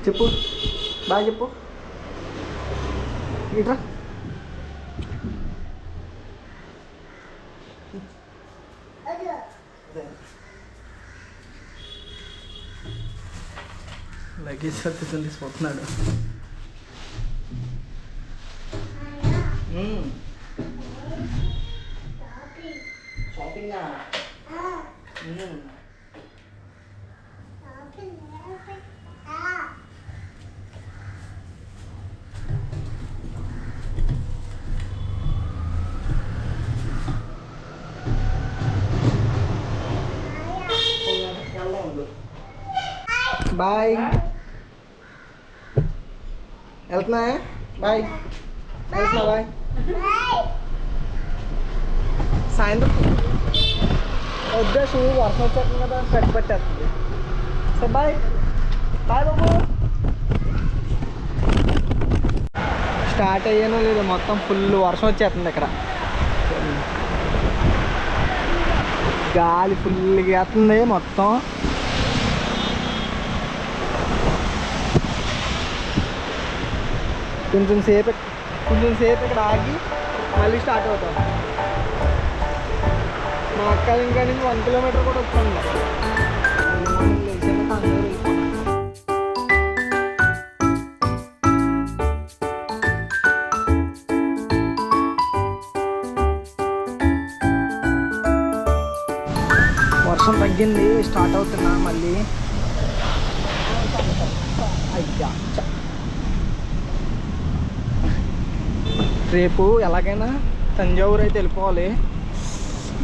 చెప్పు బాగా చెప్పు ఇట్రా లగేజ్ సర్దుకొని తీసుకుపోతున్నాడు. షాపింగా బాయ్ వెళ్తున్నా బాయ్ వెళ్తున్నా బాయ్ సాయంత్రం వద్దా షూ వర్షం వచ్చేస్తుంది కదా స్వెట్ పట్టేస్తుంది. సో బాయ్ బాయ్ బాబు. స్టార్ట్ అయ్యానో లేదు మొత్తం ఫుల్ వర్షం వచ్చేస్తుంది ఇక్కడ. గాలి ఫుల్గా వేస్తుంది మొత్తం. కొంచెం సేపు ఇక్కడ ఆగి మళ్ళీ స్టార్ట్ అవుతాం. మా అక్క ఇంకా నుంచి 1 కిలోమీటర్ కూడా వచ్చింది. వర్షం తగ్గింది, స్టార్ట్ అవుతున్నా మళ్ళీ. అయ్యా రేపు ఎలాగైనా తంజావూరు అయితే వెళ్ళిపోవాలి.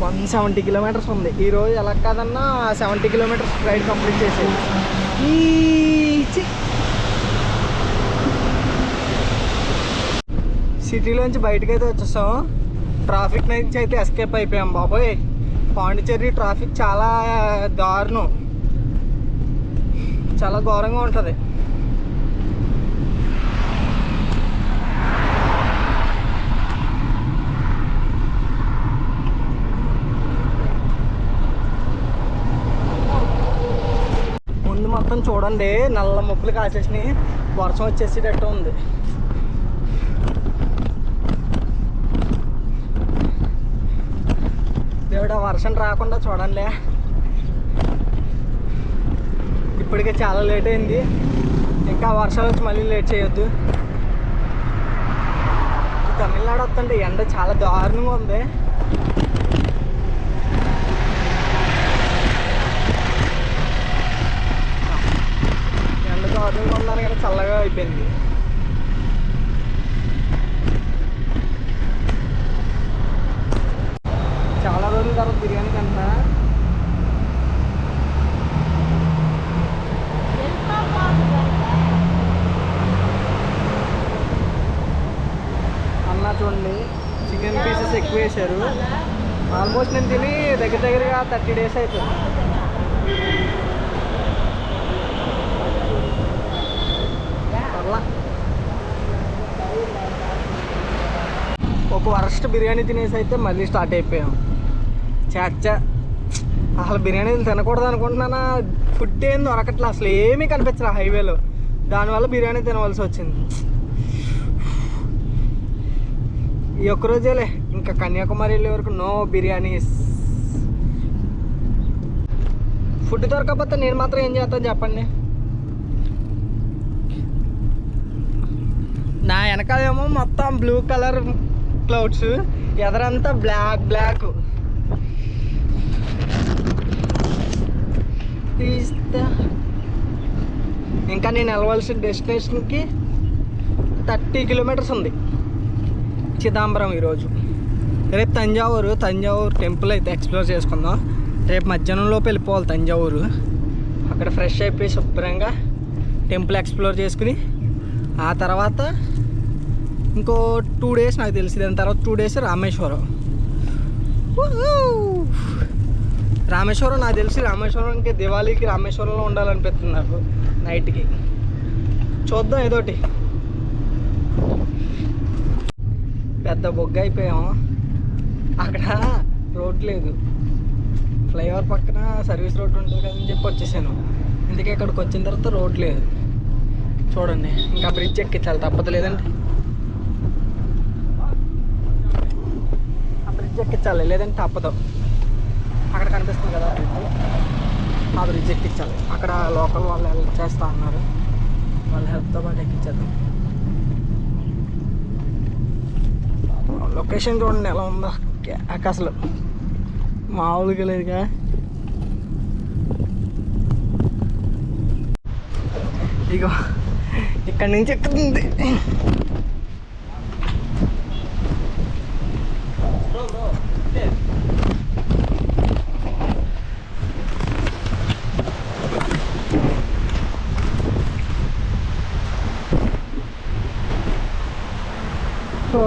170 కిలోమీటర్స్ ఉంది. ఈరోజు ఎలా కాదన్నా 70 కిలోమీటర్స్ రైడ్ కంప్లీట్ చేసేది. సిటీలోంచి బయటకు అయితే వచ్చేసాం. ట్రాఫిక్ నుంచి అయితే ఎస్కేప్ అయిపోయాం బాబోయ్. పాండిచేరి ట్రాఫిక్ చాలా దారుణం, చాలా ఘోరంగా ఉంటుంది. మొత్తం చూడండి నల్ల మబ్బులు కాసేసినాయి, వర్షం వచ్చేసేటట్టు ఉంది. దేవుడా వర్షం రాకుండా చూడండి. ఇప్పటికే చాలా లేట్ అయింది, ఇంకా వర్షాలు వచ్చి మళ్ళీ లేట్ చేయొద్దు. తమిళనాడు వస్తుంటే ఎండ చాలా దారుణంగా ఉంది. దారుణంగా ఉందని కానీ చల్లగా అయిపోయింది. చాలా రోజుల తర్వాత బిర్యానీ తింటున్నా. అన్నా చూడండి చికెన్ పీసెస్ ఎక్కువ వేశారు. ఆల్మోస్ట్ నేను తిని దగ్గరగా 30 days అవుతుంది. ఒక వరస్ట్ బిర్యానీ తినేసి అయితే మళ్ళీ స్టార్ట్ అయిపోయాం. చాచా అసలు బిర్యానీ తినకూడదు అనుకుంటున్నానా, ఫుడ్ ఏం దొరకట్లే, అసలు ఏమీ కనిపించలే హైవేలో. దానివల్ల బిర్యానీ తినవలసి వచ్చింది. ఈ ఒక్కరోజేలే, ఇంకా కన్యాకుమారి వెళ్ళే వరకు నో బిర్యానీస్. ఫుడ్ దొరకకపోతే నేను మాత్రం ఏం చేస్తాను చెప్పండి. నా వెనకాలేమో మొత్తం బ్లూ కలర్ క్లౌడ్స్, ఎదరంతా బ్లాక్. ఇంకా నేను వెళ్ళవలసిన డెస్టినేషన్కి 30 కిలోమీటర్స్ ఉంది. చిదంబరం ఈరోజు. రేపు తంజావూరు టెంపుల్ అయితే ఎక్స్ప్లోర్ చేసుకుందాం. రేపు మధ్యాహ్నంలోపు వెళ్ళిపోవాలి తంజావూరు. అక్కడ ఫ్రెష్ అయిపోయి శుభ్రంగా టెంపుల్ ఎక్స్ప్లోర్ చేసుకుని ఆ తర్వాత ఇంకో 2 days నాకు తెలిసి, దాని తర్వాత 2 days రామేశ్వరం నాకు తెలిసి. రామేశ్వరంకి దివాళీకి రామేశ్వరంలో ఉండాలనిపిస్తుంది నాకు నైట్కి. చూద్దాం ఏదోటి. పెద్ద బొగ్గ అయిపోయాము. అక్కడ రోడ్ లేదు, ఫ్లైఓవర్ పక్కన సర్వీస్ రోడ్ ఉంటుంది కదని చెప్పి వచ్చేసాను. ఇందుకే ఇక్కడికి వచ్చిన తర్వాత రోడ్ లేదు. చూడండి, ఇంకా బ్రిడ్జ్ ఎక్కించాలి తప్పదు, లేదంటే ఆ బ్రిడ్జ్ ఎక్కించాలి, లేదంటే తప్పదు. అక్కడ కనిపిస్తుంది కదా బ్రిడ్జ్, ఆ బ్రిడ్జ్ ఎక్కించాలి. అక్కడ లోకల్ వాళ్ళు హెల్ప్ చేస్తా అన్నారు, వాళ్ళ హెల్ప్తో పాటు ఎక్కించేద్దాం. లొకేషన్ చూడండి ఎలా ఉందో, అసలు మామూలుగా లేదుగా. ఇగో ఇక్కడి నుంచి ఎక్కుతుంది. సో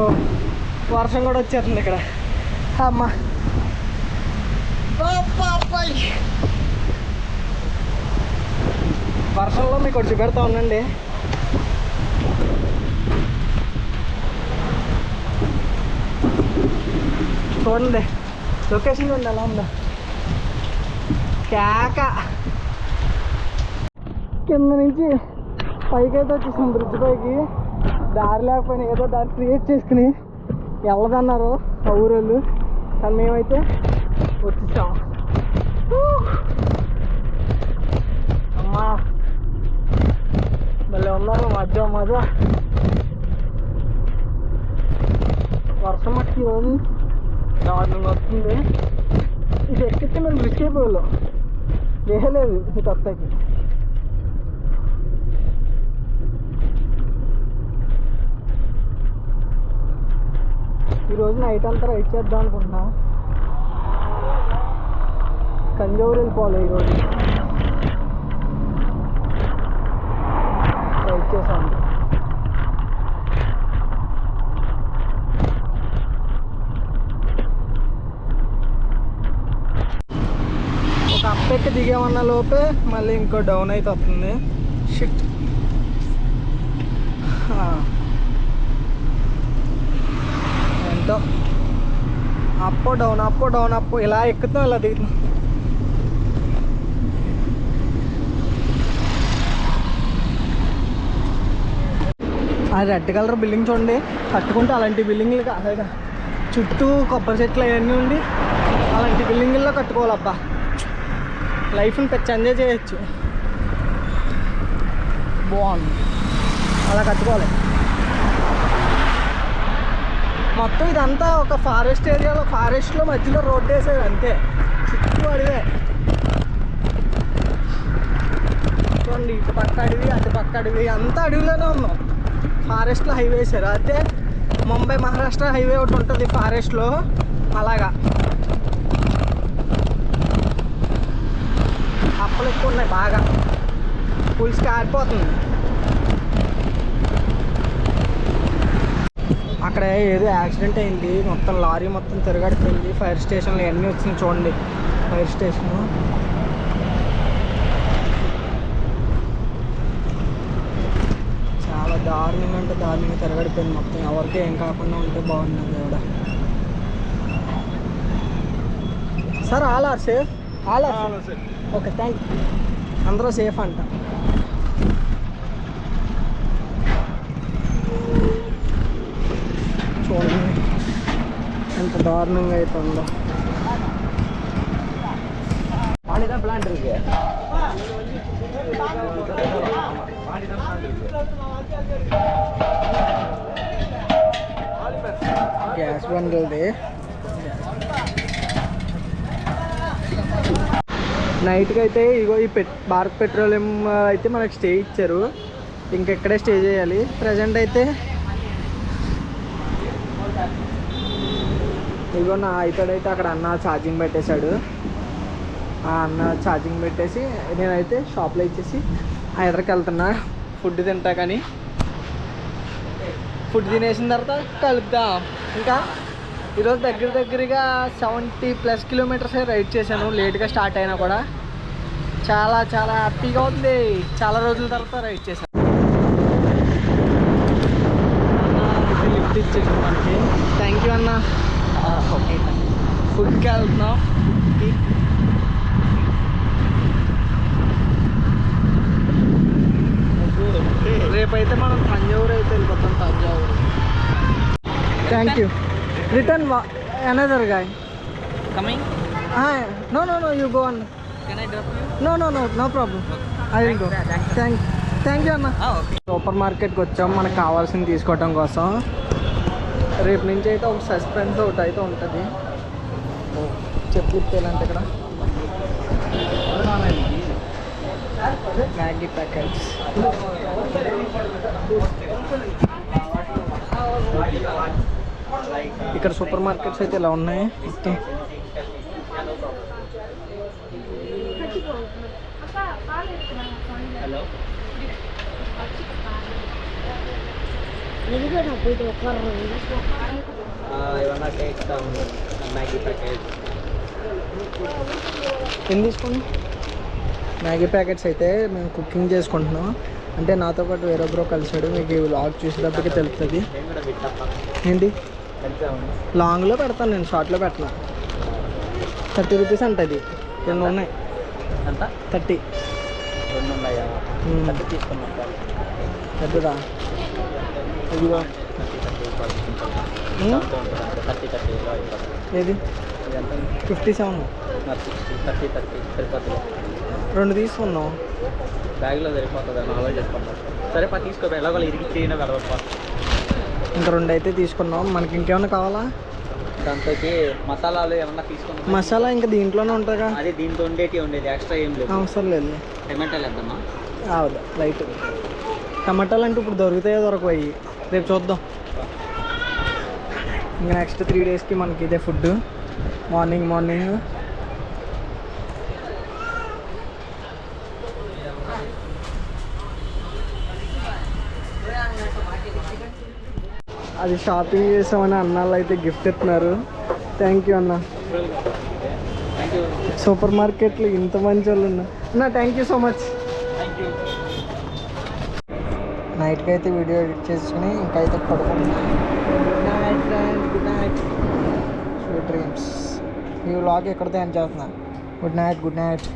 వర్షం కూడా వచ్చేస్తుంది ఇక్కడ. అమ్మా వర్షంలో మీకు ఒకటి చూపెడతా ఉండండి. చూడండి లొకేషన్ చూడండి ఎలా ఉందో, కేక. కింద నుంచి పైకి అయితే వచ్చేసాం, బ్రిడ్జ్ పైకి. దారి లేకపోయినా ఏదో దారి క్రియేట్ చేసుకుని వెళ్ళదన్నారు ఆ ఊరోళ్ళు, కానీ మేమైతే వచ్చేసాం. అమ్మా మళ్ళీ ఉన్నారు మధ్య మధ్య. వర్షం మట్టి ఈరోజు దారుణంగా వస్తుంది. ఇది ఎక్కితే మేము రిస్క్ అయిపోయాం, వేయలేదు ఇది కొత్తకి. ఈరోజు నైట్ అంతా రైడ్ చేద్దాం అనుకుంటున్నా. తంజావూరు వెళ్ళిపోవాలి ఈరోజు, రైడ్ చేసాము. ఒక అప్పెక్కి దిగామన్న లోపే మళ్ళీ ఇంకో డౌన్ అయితే వస్తుంది. షిట్. ఎంతో up down up down up, ఇలా ఎక్కుతున్నాం ఇలా దిగుతున్నాం. ఆ రెడ్ కలర్ బిల్డింగ్ చూడండి, కట్టుకుంటే అలాంటి బిల్డింగ్లు కాదు, చుట్టూ కొబ్బరి చెట్లు అవన్నీ ఉండి అలాంటి బిల్డింగుల్లో కట్టుకోవాలబ్బా. లైఫ్ని పెద్ద ఎంజాయ్ చేయొచ్చు, బాగుంది. అలా కట్టుకోవాలి. మొత్తం ఇదంతా ఒక ఫారెస్ట్ ఏరియాలో, ఫారెస్ట్లో మధ్యలో రోడ్డు వేసేది అంతే, చుట్టూ అడివే. చూడండి, ఇటు పక్క అడవి అటు పక్క అడవి, అంతా అడవిలోనే ఉన్నాం. ఫారెస్ట్లో హైవే వేసారు, అయితే ముంబై మహారాష్ట్ర హైవే ఒకటి ఉంటుంది ఫారెస్ట్లో, అలాగా. అప్పలు ఎక్కువ ఉన్నాయి బాగా, పులిసి కారిపోతుంది. అక్కడ ఏదో యాక్సిడెంట్ అయింది, మొత్తం లారీ మొత్తం తిరగడిపోయింది. ఫైర్ స్టేషన్లు ఇవన్నీ వచ్చినాయి చూడండి, ఫైర్ స్టేషను. చాలా దారుణంగా అంటే దారుణంగా తిరగడిపోయింది మొత్తం. ఎవరికి ఏం కాకుండా ఉంటే బాగుంది దేవుడా. Sir all are safe? All are safe. Okay, thank you. అందరూ సేఫ్ అంట. చూడండి ఎంత దారుణంగా అవుతుందో. ప్లాంట్ గ్యాస్ బండ్లది. నైట్కి అయితే ఇగో ఈ భారత్ పెట్రోలియం అయితే మనకు స్టే ఇచ్చారు, ఇంకెక్కడే స్టే చేయాలి. ప్రజెంట్ అయితే ఇగో నా ఇక్కడైతే అక్కడ అన్న ఛార్జింగ్ పెట్టేశాడు. ఆ అన్న ఛార్జింగ్ పెట్టేసి నేనైతే షాప్లో ఇచ్చేసి ఆ ఎదురుకి వెళ్తున్నా ఫుడ్ తింటా. కానీ ఫుడ్ తినేసిన తర్వాత కలుద్దాం. ఇంకా ఈరోజు దగ్గరగా 70+ కిలోమీటర్స్ రైడ్ చేశాను, లేట్గా స్టార్ట్ అయినా కూడా. చాలా చాలా హ్యాపీగా ఉంది, చాలా రోజుల తర్వాత రైడ్ చేశాను. లిఫ్ట్ ఇచ్చేసాను మనకి, థ్యాంక్ యూ అన్న. ఓకే, ఫుడ్కి వెళ్తున్నాం. రేపైతే మనం తంజావూరు అయితే వెళ్ళిపోతాం. Thanjavur. Thank you. Return another guy coming. No no no you go అన్న. Can I drop you? No no no no problem. I will go. Thank you అన్న. సూపర్ మార్కెట్కి వచ్చాం మనకు కావాల్సింది తీసుకోవటం కోసం. రేపు నుంచి అయితే ఒక సస్పెన్స్ ఒకటి అయితే ఉంటుంది. చెప్పులు ఇప్పేయాలంటే ఇక్కడ మ్యాగీ ప్యాకెట్స్. ఇక్కడ సూపర్ మార్కెట్స్ అయితే ఇలా ఉన్నాయి మొత్తం. మ్యాగీ ప్యాకెట్ ఏం తీసుకోండి. మ్యాగీ ప్యాకెట్స్ అయితే మేము కుకింగ్ చేసుకుంటున్నాం. అంటే నాతో పాటు వేరే బ్రో కలిసాడు. మీకు ఈ వ్లాగ్ చూసేటప్పటికి తెలుస్తుంది. ఏంటి లాంగ్లో పెడతాను నేను, షార్ట్లో పెట్టను. 30 రూపీస్ అంటది. 2 ఉన్నాయి. ఎంత? 30. 2 ఉన్నాయా? 30 తీసుకున్నాం. పెద్దదా? ఇదిగో. ఏది? 57. 30 2 తీసుకున్నాం. బ్యాగ్లో సరిపోతుంది అని ఆలోచిస్తున్నాం. సరే పా తీసుకో. ఎలాగో ఇరిగి చేయడం వెళ్ళవా. ఇంకా 2 అయితే తీసుకున్నాం. మనకి ఇంకేమైనా కావాలా? దాంతోకి మసాలాలు ఏమన్నా తీసుకున్నాం. మసాలా ఇంకా దీంట్లోనే ఉంటుందిగా. అదే దీంతో ఉండేది ఎక్స్ట్రా ఏం లేదు. అవసరం లేదు. టమాటాలు వేద్దామా? అవుదా లైట్. టమాటాలు అంటే ఇప్పుడు దొరుకుతాయో దొరకవు. రేపు చూద్దాం. ఇంకా నెక్స్ట్ 3 డేస్కి మనకి ఇదే ఫుడ్. మార్నింగ్ అది షాపింగ్ చేసామని అన్నాళ్ళు అయితే గిఫ్ట్ ఇస్తున్నారు. థ్యాంక్ యూ అన్న. సూపర్ మార్కెట్లో ఇంత మంచి వాళ్ళు ఉన్నారు అన్న. Thank you so much. నైట్కి అయితే వీడియో ఎడిట్ చేసుకుని ఇంకైతే పడుకుంటున్నాను. Good night friends. Good night. Sweet dreams. ఈ వ్లాగ్ ఎక్కడితో ఎండ్ చేస్తున్నా. Good night.